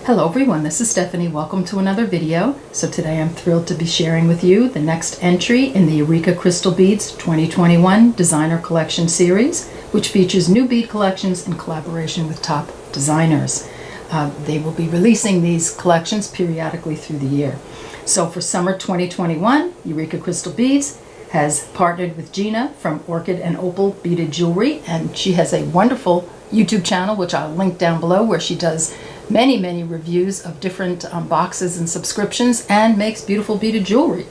Hello everyone, this is Stephanie. Welcome to another video. So today I'm thrilled to be sharing with you the next entry in the Eureka Crystal Beads 2021 Designer Collection Series, which features new bead collections in collaboration with top designers. They will be releasing these collections periodically through the year. So for summer 2021, Eureka Crystal Beads has partnered with Gina from Orchid and Opal Beaded Jewelry, and she has a wonderful YouTube channel, which I'll link down below, where she does many reviews of different boxes and subscriptions and makes beautiful beaded jewelry.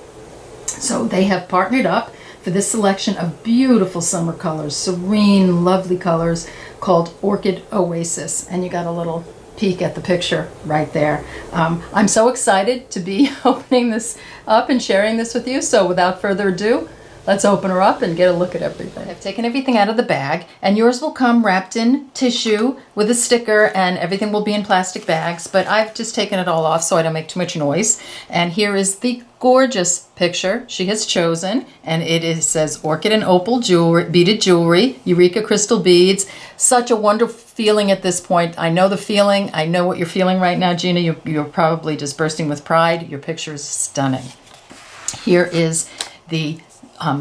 So they have partnered up for this selection of beautiful summer colors, serene, lovely colors called Orchid Oasis. And you got a little peek at the picture right there. I'm so excited to be opening this up and sharing this with you. So without further ado, let's open her up and get a look at everything. I've taken everything out of the bag, and yours will come wrapped in tissue with a sticker, and everything will be in plastic bags, but I've just taken it all off so I don't make too much noise. And here is the gorgeous picture she has chosen, and it says Orchid and Opal jewelry, beaded jewelry, Eureka Crystal Beads. Such a wonderful feeling at this point. I know the feeling. I know what you're feeling right now, Gina. You're probably just bursting with pride. Your picture is stunning. Here is the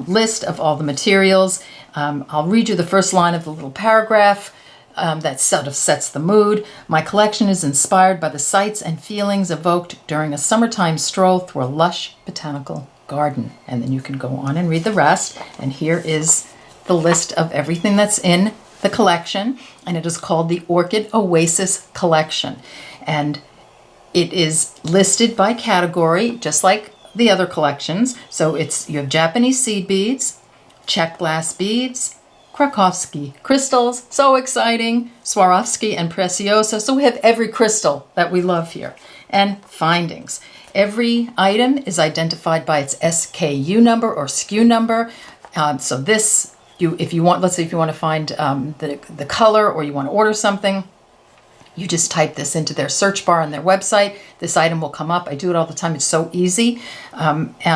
list of all the materials. I'll read you the first line of the little paragraph that sort of sets the mood. My collection is inspired by the sights and feelings evoked during a summertime stroll through a lush botanical garden. And then you can go on and read the rest. And here is the list of everything that's in the collection. And it is called the Orchid Oasis Collection. And it is listed by category, just like the other collections. So you have Japanese seed beads, Czech glass beads, Krakowski crystals, so exciting, Swarovski and Preciosa. So we have every crystal that we love here, and findings. Every item is identified by its SKU number or SKU number. So this, if you want, let's say if you want to find the color, or you want to order something, you just type this into their search bar on their website. This item will come up. I do it all the time. It's so easy.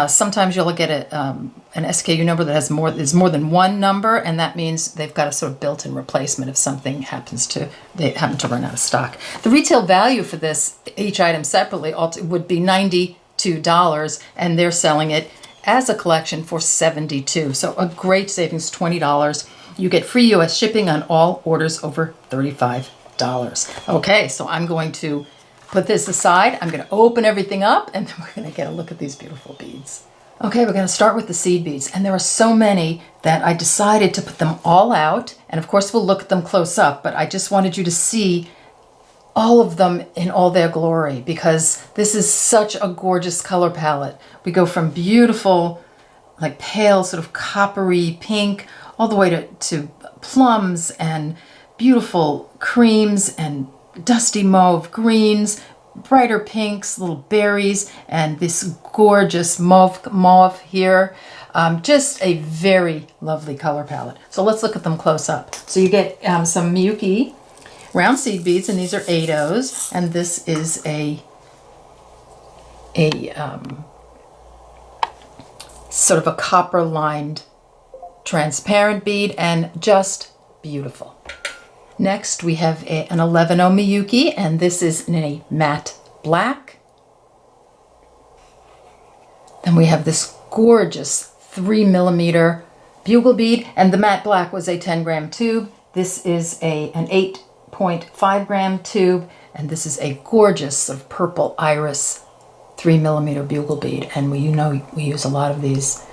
Sometimes you'll get an SKU number that is more than one number, and that means they've got a sort of built-in replacement if something they happen to run out of stock. The retail value for this, each item separately, would be $92, and they're selling it as a collection for $72. So a great savings, $20. You get free U.S. shipping on all orders over $35. Okay, so I'm going to put this aside. I'm going to open everything up, and then we're going to get a look at these beautiful beads. Okay, we're going to start with the seed beads, and there are so many that I decided to put them all out, and of course we'll look at them close up, but I just wanted you to see all of them in all their glory, because this is such a gorgeous color palette. We go from beautiful, like pale, sort of coppery pink, all the way to plums and beautiful creams and dusty mauve greens, brighter pinks, little berries, and this gorgeous mauve here. Just a very lovely color palette. So let's look at them close up. So you get some Miyuki round seed beads, and these are 8-ohs, and this is a sort of a copper-lined transparent bead, and just beautiful. Next, we have an 11-oh Miyuki, and this is in a matte black. Then we have this gorgeous 3mm bugle bead, and the matte black was a 10-gram tube. This is an 8.5-gram tube, and this is a gorgeous sort of purple iris 3mm bugle bead. And we use a lot of these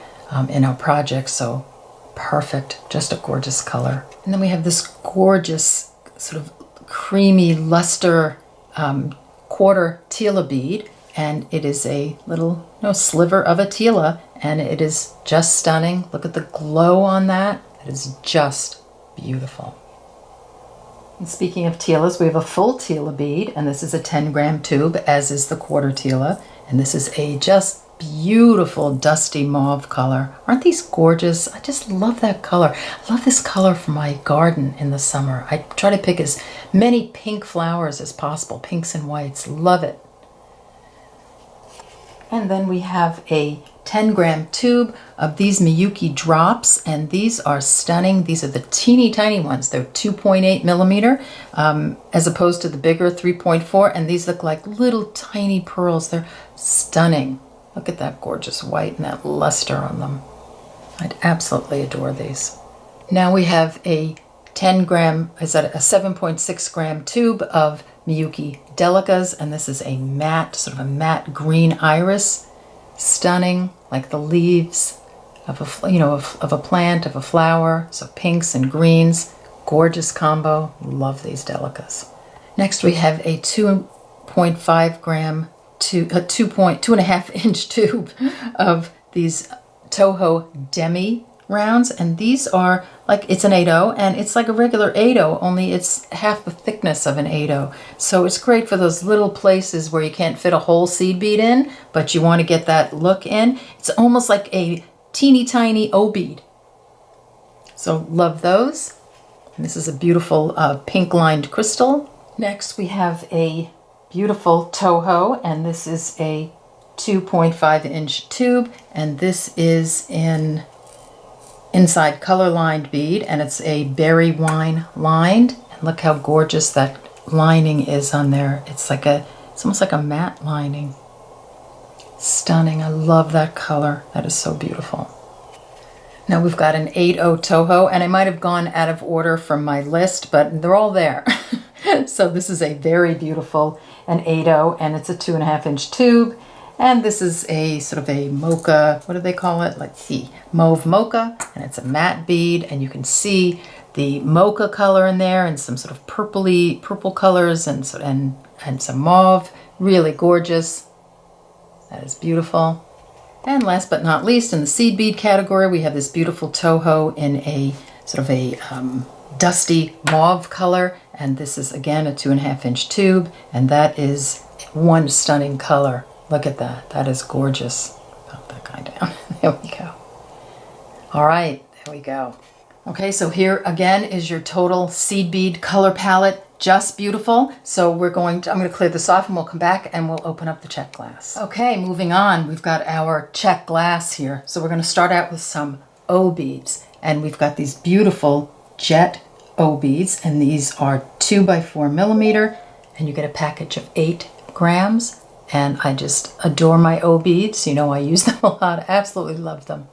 in our projects, so perfect, just a gorgeous color. And then we have this gorgeous sort of creamy luster quarter tila bead, and it is a little sliver of a tila, and it is just stunning. Look at the glow on that. It is just beautiful. And speaking of tilas, we have a full tila bead, and this is a 10-gram tube, as is the quarter tila, and this is a just beautiful dusty mauve color. Aren't these gorgeous? I just love that color. I love this color for my garden in the summer. I try to pick as many pink flowers as possible, pinks and whites. Love it. And then we have a 10-gram tube of these Miyuki drops, and these are stunning. These are the teeny tiny ones. They're 2.8 millimeter as opposed to the bigger 3.4, and these look like little tiny pearls. They're stunning. Look at that gorgeous white and that luster on them. I'd absolutely adore these. Now we have a 10-gram, is that a 7.6 gram tube of Miyuki Delicas, and this is a matte, sort of a matte green iris. Stunning, like the leaves of a plant, of a flower. So pinks and greens, gorgeous combo. Love these Delicas. Next we have a 2.5 gram to a 2.5 inch tube of these Toho Demi rounds, and these are like, it's an 8/0 and it's like a regular 8/0, only it's half the thickness of an 8/0. So it's great for those little places where you can't fit a whole seed bead in, but you want to get that look in. It's almost like a teeny tiny O bead. So love those. And this is a beautiful pink lined crystal. Next we have a beautiful Toho, and this is a 2.5 inch tube, and this is in inside color lined bead, and it's a berry wine lined, and look how gorgeous that lining is on there. It's almost like a matte lining. Stunning. I love that color. That is so beautiful. Now we've got an 8/0 Toho, and I might have gone out of order from my list, but they're all there. So this is a very beautiful an 8/0, and it's a 2.5 inch tube. And this is a sort of a mocha, what do they call it? Let's see, mauve mocha, and it's a matte bead, and you can see the mocha color in there and some sort of purple colors and some mauve. Really gorgeous. That is beautiful. And last but not least, in the seed bead category, we have this beautiful Toho in a sort of a dusty mauve color, and this is again a 2.5 inch tube, and that is one stunning color. Look at that. That is gorgeous. Put that guy down. There we go. All right. There we go. Okay, so here again is your total seed bead color palette. Just beautiful. So I'm going to clear this off, and we'll come back and we'll open up the check glass. Okay, moving on. We've got our check glass here. So we're going to start out with some O beads. And we've got these beautiful jet O beads, and these are 2 by 4 millimeter, and you get a package of 8 grams. And I just adore my O beads. You know, I use them a lot. I absolutely love them.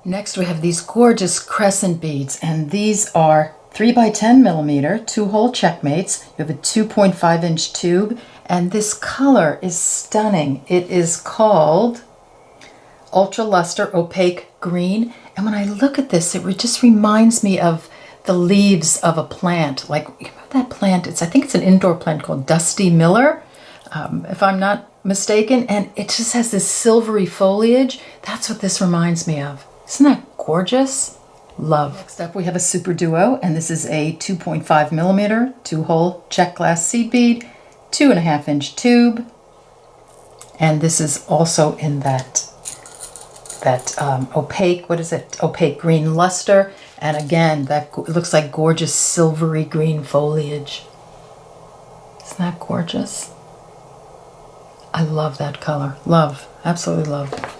Next, we have these gorgeous crescent beads, and these are 3 by 10 millimeter, 2-hole checkmates. You have a 2.5 inch tube, and this color is stunning. It is called Ultra Luster Opaque Green. And when I look at this, it just reminds me of the leaves of a plant. Like, you know that plant? I think it's an indoor plant called Dusty Miller. If I'm not mistaken, and it just has this silvery foliage. That's what this reminds me of. Isn't that gorgeous? Love. Next up we have a Super Duo, and this is a 2.5 millimeter 2-hole check glass seed bead, 2.5 inch tube, and this is also in that opaque, what is it? Opaque green luster, and again that looks like gorgeous silvery green foliage. Isn't that gorgeous? I love that color. Love. Absolutely love.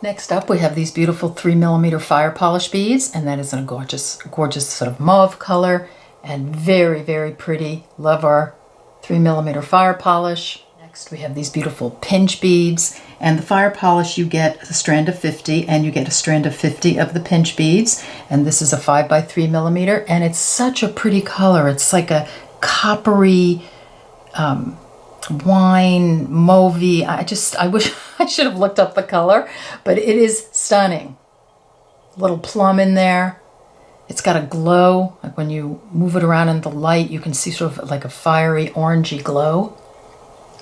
Next up, we have these beautiful 3 millimeter fire polish beads, and that is in a gorgeous, gorgeous sort of mauve color, and very, very pretty. Love our 3 millimeter fire polish. Next, we have these beautiful pinch beads, and the fire polish, you get a strand of 50, and you get a strand of 50 of the pinch beads, and this is a 5 by 3 millimeter, and it's such a pretty color. It's like a coppery, wine, mauvey. I wish I should have looked up the color, but it is stunning. A little plum in there. It's got a glow, like when you move it around in the light, you can see sort of like a fiery orangey glow.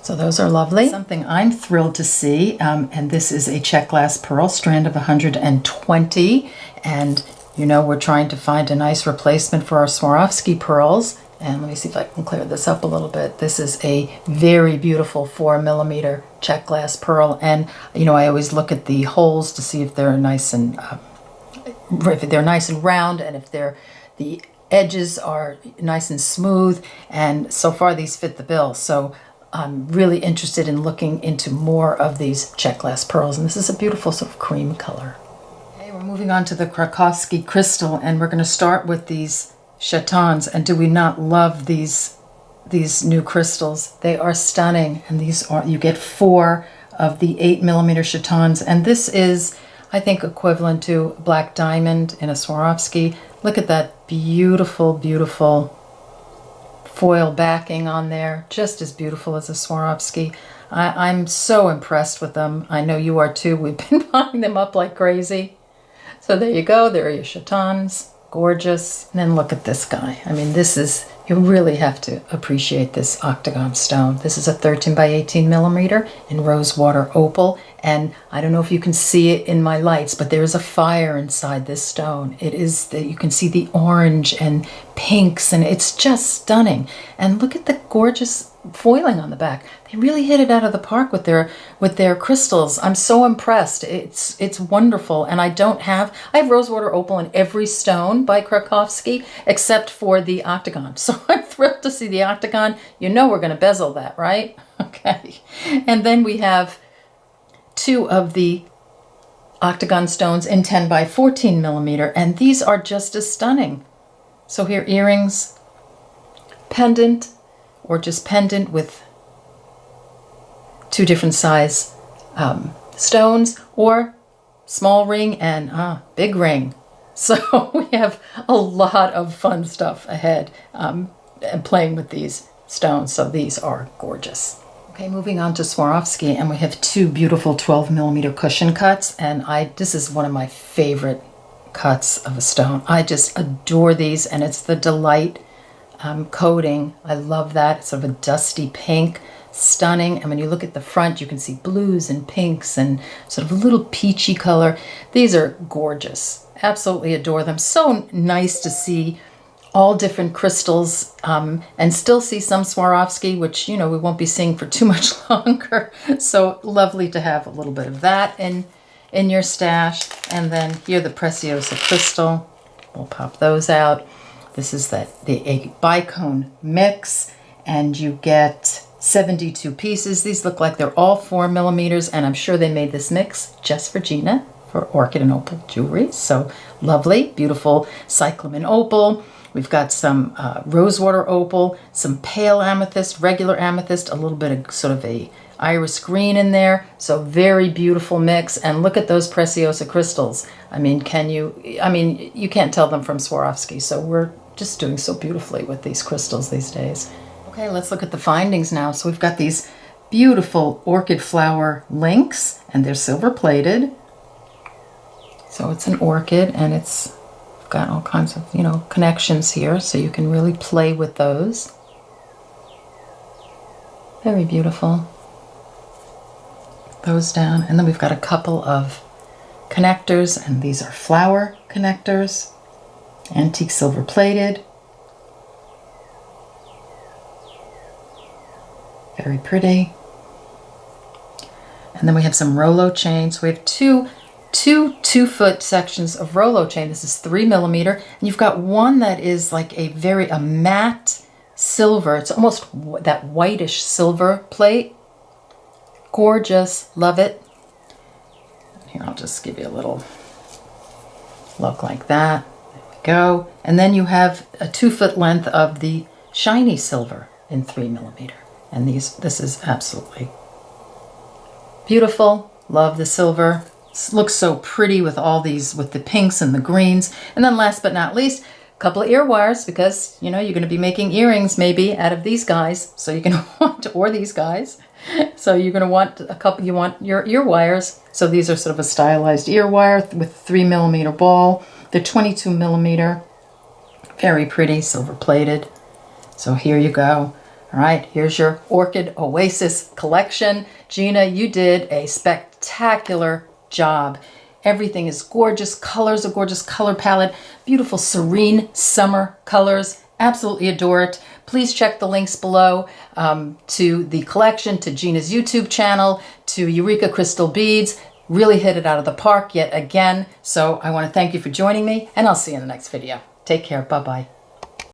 So those are lovely. Something I'm thrilled to see, and this is a check glass pearl strand of 120, and you know we're trying to find a nice replacement for our Swarovski pearls. And let me see if I can clear this up a little bit. This is a very beautiful 4 millimeter check glass pearl. And, you know, I always look at the holes to see if they're nice and round, and if the edges are nice and smooth. And so far these fit the bill. So I'm really interested in looking into more of these check glass pearls, and this is a beautiful sort of cream color. Okay, we're moving on to the Krakowski crystal, and we're going to start with these chatons. And do we not love these new crystals? They are stunning, and these are, you get 4 of the 8mm chatons, and this is, I think, equivalent to black diamond in a Swarovski. Look at that beautiful, beautiful foil backing on there, just as beautiful as a Swarovski. I'm so impressed with them. I know you are too. We've been buying them up like crazy. So there you go. There are your chatons. Gorgeous. And then look at this guy. I mean, this is, you really have to appreciate this octagon stone. This is a 13 by 18mm in rosewater opal. And I don't know if you can see it in my lights, but there is a fire inside this stone. It is, you can see the orange and pinks, and it's just stunning. And look at the gorgeous foiling on the back. They really hit it out of the park with their crystals. I'm so impressed. It's wonderful. And I have rosewater opal in every stone by Krakowski except for the octagon. So I'm thrilled to see the octagon. You know we're going to bezel that, right? Okay. And then we have 2 of the octagon stones in 10 by 14mm, and these are just as stunning. So here, earrings, pendant, or just pendant with 2 different size stones, or small ring and big ring. So we have a lot of fun stuff ahead and playing with these stones. So these are gorgeous. Okay, moving on to Swarovski, and we have 2 beautiful 12mm cushion cuts, and this is one of my favorite cuts of a stone. I just adore these, and it's the Delight coating. I love that. It's sort of a dusty pink, stunning. And when you look at the front, you can see blues and pinks and sort of a little peachy color. These are gorgeous. Absolutely adore them. So nice to see all different crystals, and still see some Swarovski, which, you know, we won't be seeing for too much longer. So lovely to have a little bit of that in your stash. And then here, the Preciosa crystal. We'll pop those out. This is a bicone mix, and you get 72 pieces. These look like they're all 4mm, and I'm sure they made this mix just for Gina for Orchid and Opal jewelry. So lovely, beautiful cyclamen opal. We've got some rosewater opal, some pale amethyst, regular amethyst, a little bit of sort of a iris green in there. So very beautiful mix. And look at those Preciosa crystals. I mean, you can't tell them from Swarovski. So we're just doing so beautifully with these crystals these days. Okay, let's look at the findings now. So we've got these beautiful orchid flower links, and they're silver plated. So it's an orchid, and it's got all kinds of, connections here, so you can really play with those. Very beautiful. Those down, and then we've got a couple of connectors, and these are flower connectors, antique silver plated. Very pretty. And then we have some Rolo chains. We have two 2-foot sections of Rolo chain. This is 3mm, and you've got one that is like a matte silver. It's almost that whitish silver plate. Gorgeous, love it. Here, I'll just give you a little look like that. There we go. And then you have a 2-foot length of the shiny silver in 3mm. And this is absolutely beautiful. Love the silver. Looks so pretty with all these, with the pinks and the greens. And then last but not least, a couple of ear wires, because you're going to be making earrings maybe out of these guys. So you're going to want, or these guys. So you're going to want a couple, you want your ear wires. So these are sort of a stylized ear wire with 3mm ball. They're 22mm. Very pretty, silver plated. So here you go. All right, here's your Orchid Oasis collection. Gina, you did a spectacular job. Everything is gorgeous. Colors, a gorgeous color palette. Beautiful serene summer colors. Absolutely adore it. Please check the links below to the collection, to Gina's YouTube channel, to Eureka Crystal Beads. Really hit it out of the park yet again. So I want to thank you for joining me, and I'll see you in the next video. Take care. Bye-bye.